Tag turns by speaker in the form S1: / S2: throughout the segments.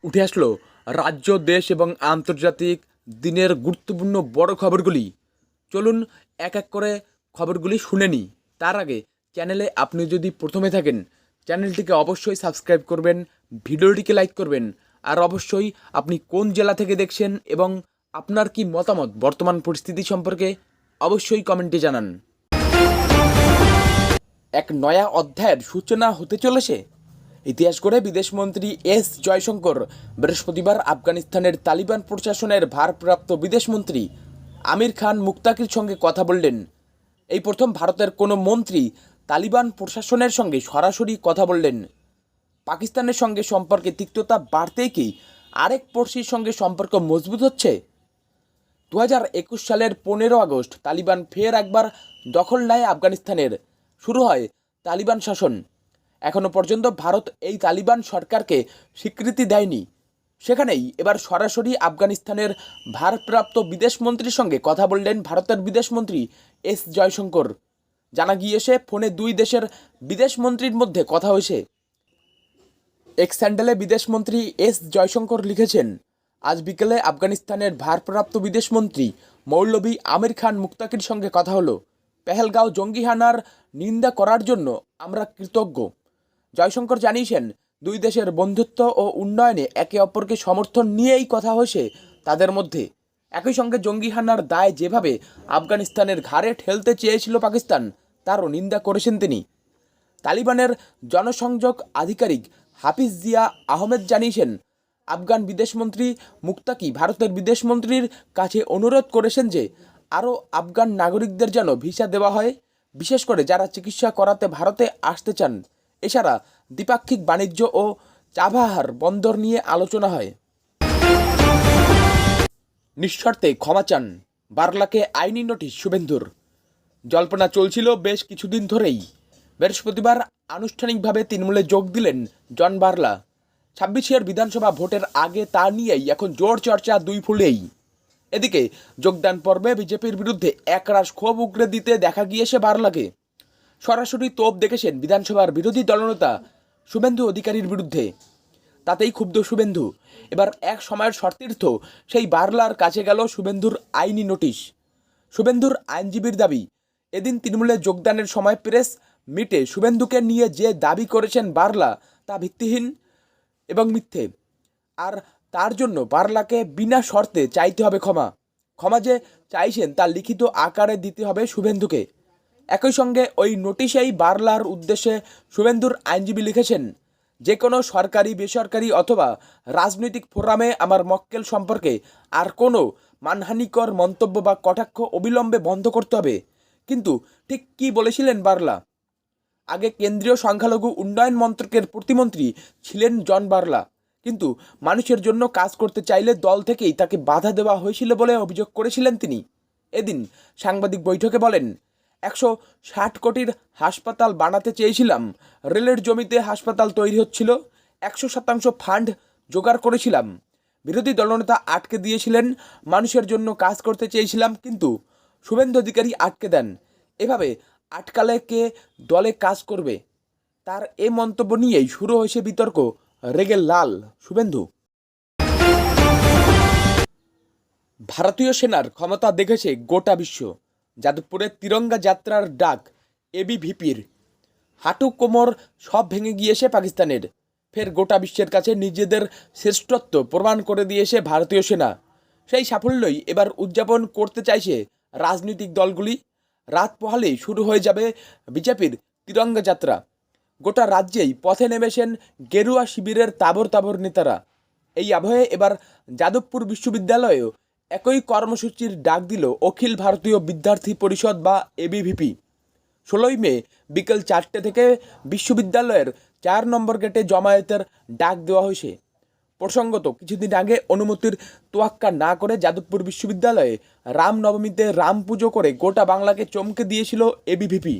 S1: উঠে আসলো রাজ্য, দেশ এবং আন্তর্জাতিক দিনের গুরুত্বপূর্ণ বড় খবরগুলি। চলুন এক এক করে খবরগুলি শুনে নিই। তার আগে চ্যানেলে আপনি যদি প্রথমে থাকেন, চ্যানেলটিকে অবশ্যই সাবস্ক্রাইব করবেন, ভিডিওটিকে লাইক করবেন, আর অবশ্যই আপনি কোন জেলা থেকে দেখছেন এবং আপনার কি মতামত বর্তমান পরিস্থিতি সম্পর্কে অবশ্যই কমেন্টে জানান। এক নয়া অধ্যায়ের সূচনা হতে চলেছে। ইতিহাস গড়ে বিদেশমন্ত্রী এস জয়শঙ্কর বৃহস্পতিবার আফগানিস্তানের তালিবান প্রশাসনের ভারপ্রাপ্ত বিদেশমন্ত্রী আমির খান মুক্তাকির সঙ্গে কথা বললেন। এই প্রথম ভারতের কোনো মন্ত্রী তালিবান প্রশাসনের সঙ্গে সরাসরি কথা বললেন। পাকিস্তানের সঙ্গে সম্পর্কে তিক্ততা বাড়তেই কি আরেক পড়শির সঙ্গে সম্পর্ক মজবুত হচ্ছে? 2021 সালের 15 আগস্ট তালিবান ফের একবার দখল নেয় আফগানিস্তানের। শুরু হয় তালিবান শাসন। এখনও পর্যন্ত ভারত এই তালিবান সরকারকে স্বীকৃতি দেয়নি। সেখানেই এবার সরাসরি আফগানিস্তানের ভারপ্রাপ্ত বিদেশমন্ত্রীর সঙ্গে কথা বললেন ভারতের বিদেশমন্ত্রী এস জয়শঙ্কর। জানা গিয়েছে ফোনে দুই দেশের বিদেশমন্ত্রীর মধ্যে কথা হয়েছে। এক্স স্যান্ডেলে বিদেশমন্ত্রী এস জয়শঙ্কর লিখেছেন, আজ বিকেলে আফগানিস্তানের ভারপ্রাপ্ত বিদেশমন্ত্রী মৌলভী আমির খান মুক্তাকির সঙ্গে কথা হলো। পেহেলগাঁও জঙ্গি হানার নিন্দা করার জন্য আমরা কৃতজ্ঞ। জয়শঙ্কর জানিয়েছেন, দুই দেশের বন্ধুত্ব ও উন্নয়নে একে অপরকে সমর্থন নিয়েই কথা হয়েছে তাদের মধ্যে। একই সঙ্গে জঙ্গি হানার দায় যেভাবে আফগানিস্তানের ঘাড়ে ঠেলতে চেয়েছিল পাকিস্তান, তারও নিন্দা করেছেন তিনি। তালিবানের জনসংযোগ আধিকারিক হাফিজ জিয়া আহমেদ জানিয়েছেন, আফগান বিদেশমন্ত্রী মুক্তাকি ভারতের বিদেশমন্ত্রীর কাছে অনুরোধ করেছেন যে আরও আফগান নাগরিকদের যেন ভিসা দেওয়া হয়, বিশেষ করে যারা চিকিৎসা করাতে ভারতে আসতে চান। এছাড়া দ্বিপাক্ষিক বাণিজ্য ও চাবাহার বন্দর নিয়ে আলোচনা হয়। নিঃশর্তে ক্ষমা চান, বার্লাকে আইনি নোটিশ শুভেন্দুর। জল্পনা চলছিল বেশ কিছুদিন ধরেই। বৃহস্পতিবার আনুষ্ঠানিকভাবে তৃণমূলে যোগ দিলেন জন বার্লা। 26 বিধানসভা ভোটের আগে তা নিয়েই এখন জোর চর্চা দুই ফুলেই। এদিকে যোগদান পর্বে বিজেপির বিরুদ্ধে একরাশ ক্ষোভ উগরে দিতে দেখা গিয়েছে বার্লাকে। সরাসরি তোপ দেখেছেন বিধানসভার বিরোধী দলনেতা শুভেন্দু অধিকারীর বিরুদ্ধে। তাতেই ক্ষুব্ধ শুভেন্দু। এবার এক সময়ের সতীর্থ সেই বার্লার কাছে গেল শুভেন্দুর আইনি নোটিশ। শুভেন্দুর আইনজীবীর দাবি, এদিন তৃণমূলে যোগদানের সময় প্রেস মিটে শুভেন্দুকে নিয়ে যে দাবি করেছেন বার্লা তা ভিত্তিহীন এবং মিথ্যে। আর তার জন্য বার্লাকে বিনা শর্তে চাইতে হবে ক্ষমা। ক্ষমা যে চাইছেন তা লিখিত আকারে দিতে হবে শুভেন্দুকে। একই সঙ্গে ওই নোটিশেই বার্লার উদ্দেশ্যে শুভেন্দুর আইনজীবী লিখেছেন, যে কোনো সরকারি, বেসরকারি অথবা রাজনৈতিক ফোরামে আমার মক্কেল সম্পর্কে আর কোনো মানহানিকর মন্তব্য বা কটাক্ষ অবিলম্বে বন্ধ করতে হবে। কিন্তু ঠিক কী বলেছিলেন বার্লা? আগে কেন্দ্রীয় সংখ্যালঘু উন্নয়ন মন্ত্রকের প্রতিমন্ত্রী ছিলেন জন বার্লা, কিন্তু মানুষের জন্য কাজ করতে চাইলে দল থেকেই তাকে বাধা দেওয়া হয়েছিল বলে অভিযোগ করেছিলেন তিনি। এদিন সাংবাদিক বৈঠকে বলেন, 160 কোটির হাসপাতাল বানাতে চেয়েছিলাম, রেলের জমিতে হাসপাতাল তৈরি হচ্ছিল, 100% ফান্ড জোগাড় করেছিলাম, বিরোধী দলনেতা আটকে দিয়েছিলেন, মানুষের জন্য কাজ করতে চেয়েছিলাম, কিন্তু শুভেন্দু অধিকারী আটকে দেন। এভাবে আটকালে কে দলে কাজ করবে? তার এ মন্তব্য নিয়েই শুরু হয়েছে বিতর্ক। রেগে লাল শুভেন্দু। ভারতীয় সেনার ক্ষমতা দেখেছে গোটা বিশ্ব। যাদবপুরে তিরঙ্গা যাত্রার ডাক এবিভিপির। হাঁটু কোমর সব ভেঙে গিয়েছে পাকিস্তানের। ফের গোটা বিশ্বের কাছে নিজেদের শ্রেষ্ঠত্ব প্রমাণ করে দিয়েছে ভারতীয় সেনা। সেই সাফল্যই এবার উদযাপন করতে চাইছে রাজনৈতিক দলগুলি। রাত পোহালেই শুরু হয়ে যাবে বিজেপির তিরঙ্গা যাত্রা। গোটা রাজ্যেই পথে নেমেছেন গেরুয়া শিবিরের তাবর তাবর নেতারা। এই আবহে এবার যাদবপুর বিশ্ববিদ্যালয়েও একই কর্মসূচির ডাক দিল অখিল ভারতীয় বিদ্যার্থী পরিষদ বা এবিভিপি। 16 মে বিকেল 4টে থেকে বিশ্ববিদ্যালয়ের 4 নম্বর গেটে জমায়েতের ডাক দেওয়া হয়েছে। প্রসঙ্গত, কিছুদিন আগে অনুমতির তোয়াক্কা না করে যাদবপুর বিশ্ববিদ্যালয়ে রামনবমীতে রাম পুজো করে গোটা বাংলাকে চমকে দিয়েছিল এবিভিপি।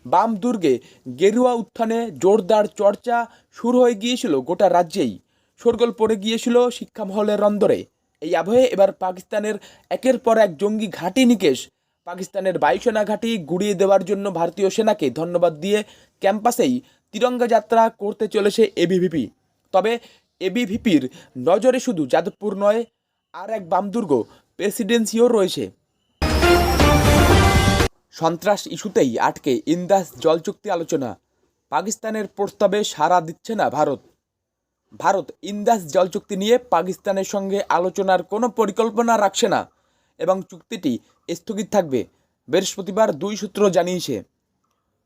S1: বাম দুর্গে গেরুয়া উত্থানে জোরদার চর্চা শুরু হয়ে গিয়েছিল গোটা রাজ্যেই। শোরগোল পড়ে গিয়েছিল শিক্ষা মহলের অন্দরে। এই আবহে এবার পাকিস্তানের একের পর এক জঙ্গি ঘাঁটি নিকেশ, পাকিস্তানের বায়ুসেনা ঘাঁটি গুড়িয়ে দেওয়ার জন্য ভারতীয় সেনাকে ধন্যবাদ দিয়ে ক্যাম্পাসেই তিরঙ্গা যাত্রা করতে চলেছে এবিভিপি। তবে এবিভিপির নজরে শুধু যাদবপুর নয়, আর এক বামদুর্গ প্রেসিডেন্সিও রয়েছে। সন্ত্রাস ইস্যুতেই আটকে ইন্দাস জল চুক্তি আলোচনা, পাকিস্তানের প্রস্তাবে সাড়া দিচ্ছে না ভারত। ভারত ইন্দাস জল চুক্তি নিয়ে পাকিস্তানের সঙ্গে আলোচনার কোনো পরিকল্পনা রাখছে না এবং চুক্তিটি স্থগিত থাকবে, বৃহস্পতিবার দুই সূত্র জানিয়েছে।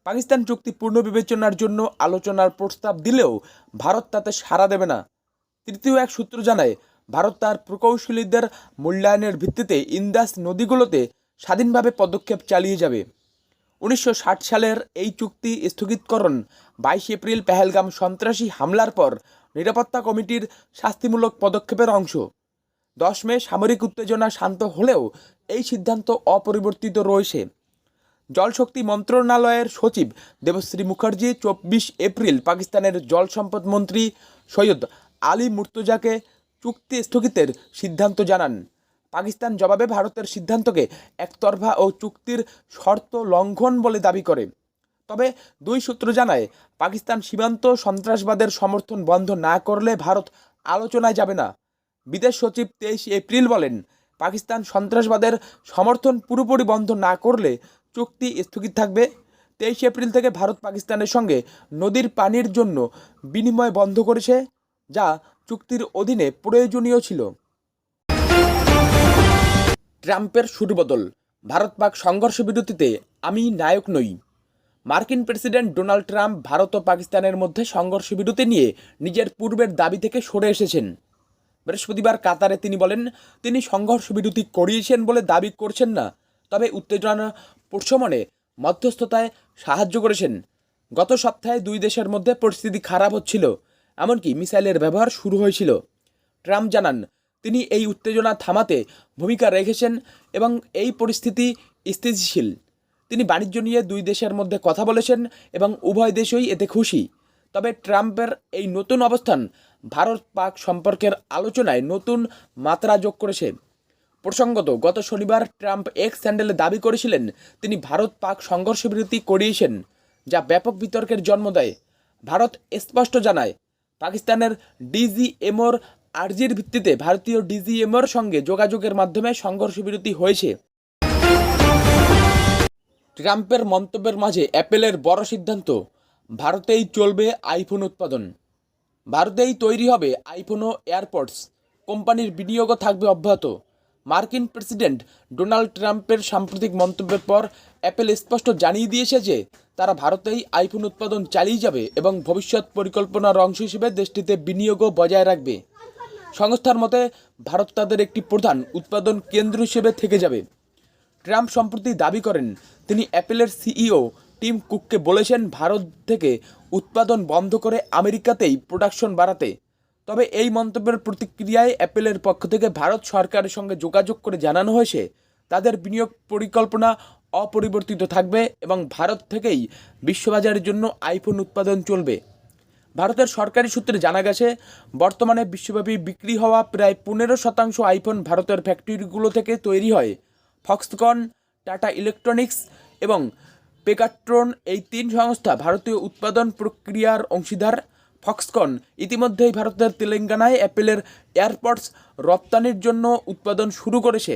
S1: পাকিস্তান চুক্তি পুনর্বিবেচনার জন্য আলোচনার প্রস্তাব দিলেও ভারত তাতে সাড়া দেবে না। তৃতীয় এক সূত্র জানায়, ভারত তার প্রকৌশলীদের মূল্যায়নের ভিত্তিতে ইন্দাস নদীগুলোতে স্বাধীনভাবে পদক্ষেপ চালিয়ে যাবে। 1960 সালের এই চুক্তি স্থগিতকরণ 22 এপ্রিল পেহেলগাম সন্ত্রাসী হামলার পর নিরাপত্তা কমিটির শাস্তিমূলক পদক্ষেপের অংশ। 10 মে সামরিক উত্তেজনা শান্ত হলেও এই সিদ্ধান্ত অপরিবর্তিত রয়েছে। জলশক্তি মন্ত্রণালয়ের সচিব দেবশ্রী মুখার্জি 24 এপ্রিল পাকিস্তানের জল সম্পদ মন্ত্রী সৈয়দ আলী মুর্তজাকে চুক্তি স্থগিতের সিদ্ধান্ত জানান। পাকিস্তান জবাবে ভারতের সিদ্ধান্তকে একতরফা ও চুক্তির শর্ত লঙ্ঘন বলে দাবি করে। তবে দুই সূত্র জানায়, পাকিস্তান সীমান্ত সন্ত্রাসবাদের সমর্থন বন্ধ না করলে ভারত আলোচনায় যাবে না। বিদেশ সচিব 23 এপ্রিল বলেন, পাকিস্তান সন্ত্রাসবাদের সমর্থন পুরোপুরি বন্ধ না করলে চুক্তি স্থগিত থাকবে। 23 এপ্রিল থেকে ভারত পাকিস্তানের সঙ্গে নদীর পানির জন্য বিনিময় বন্ধ করেছে, যা চুক্তির অধীনে প্রয়োজনীয় ছিল। ট্রাম্পের সুরবদল, ভারত পাক সংঘর্ষ বিরতিতে আমি নায়ক নই। মার্কিন প্রেসিডেন্ট ডোনাল্ড ট্রাম্প ভারত ও পাকিস্তানের মধ্যে সংঘর্ষ বিরতি নিয়ে নিজের পূর্বের দাবি থেকে সরে এসেছেন। বৃহস্পতিবার কাতারে তিনি বলেন, তিনি সংঘর্ষ বিরতি করিয়েছেন বলে দাবি করছেন না, তবে উত্তেজনা প্রশমনে মধ্যস্থতায় সাহায্য করেছেন। গত সপ্তাহে দুই দেশের মধ্যে পরিস্থিতি খারাপ হচ্ছিল, এমনকি মিসাইলের ব্যবহার শুরু হয়েছিল। ট্রাম্প জানান, তিনি এই উত্তেজনা থামাতে ভূমিকা রেখেছেন এবং এই পরিস্থিতি স্থিতিশীল। তিনি বাণিজ্য নিয়ে দুই দেশের মধ্যে কথা বলেছেন এবং উভয় দেশই এতে খুশি। তবে ট্রাম্পের এই নতুন অবস্থান ভারত পাক সম্পর্কের আলোচনায় নতুন মাত্রা যোগ করেছে। প্রসঙ্গত, গত শনিবার ট্রাম্প এক্স হ্যান্ডেলে দাবি করেছিলেন তিনি ভারত পাক সংঘর্ষ বিরতি করিয়েছেন, যা ব্যাপক বিতর্কের জন্ম দেয়। ভারত স্পষ্ট জানায়, পাকিস্তানের ডিজিএমওর আর্জির ভিত্তিতে ভারতীয় ডিজিএমওর সঙ্গে যোগাযোগের মাধ্যমে সংঘর্ষ বিরতি হয়েছে। ট্রাম্পের মন্তব্যের মাঝে অ্যাপেলের বড় সিদ্ধান্ত, ভারতেই চলবে আইফোন উৎপাদন। ভারতেই তৈরি হবে আইফোন ও এয়ারপডস, কোম্পানির বিনিয়োগও থাকবে অব্যাহত। মার্কিন প্রেসিডেন্ট ডোনাল্ড ট্রাম্পের সাম্প্রতিক মন্তব্যের পর অ্যাপেল স্পষ্ট জানিয়ে দিয়েছে যে তারা ভারতেই আইফোন উৎপাদন চালিয়ে যাবে এবং ভবিষ্যৎ পরিকল্পনার অংশ হিসেবে দেশটিতে বিনিয়োগও বজায় রাখবে। সংস্থার মতে, ভারত তাদের একটি প্রধান উৎপাদন কেন্দ্র হিসেবে থেকে যাবে। ট্রাম্প সম্প্রতি দাবি করেন, তিনি অ্যাপেলের সিইও টিম কুককে বলেছেন ভারত থেকে উৎপাদন বন্ধ করে আমেরিকাতেই প্রোডাকশন বাড়াতে। তবে এই মন্তব্যের প্রতিক্রিয়ায় অ্যাপেলের পক্ষ থেকে ভারত সরকারের সঙ্গে যোগাযোগ করে জানানো হয়েছে তাদের বিনিয়োগ পরিকল্পনা অপরিবর্তিত থাকবে এবং ভারত থেকেই বিশ্ববাজারের জন্য আইফোন উৎপাদন চলবে। ভারতের সরকারি সূত্রে জানা গেছে, বর্তমানে বিশ্বব্যাপী বিক্রি হওয়া প্রায় 15% আইফোন ভারতের ফ্যাক্টরিগুলো থেকে তৈরি হয়। ফক্সকন, টাটা ইলেকট্রনিক্স এবং পেগাট্রন এই তিন সংস্থা ভারতীয় উৎপাদন প্রক্রিয়ার অংশীদার। ফক্সকন ইতিমধ্যেই ভারতের তেলেঙ্গানায় অ্যাপেলের এয়ারপডস রপ্তানির জন্য উৎপাদন শুরু করেছে।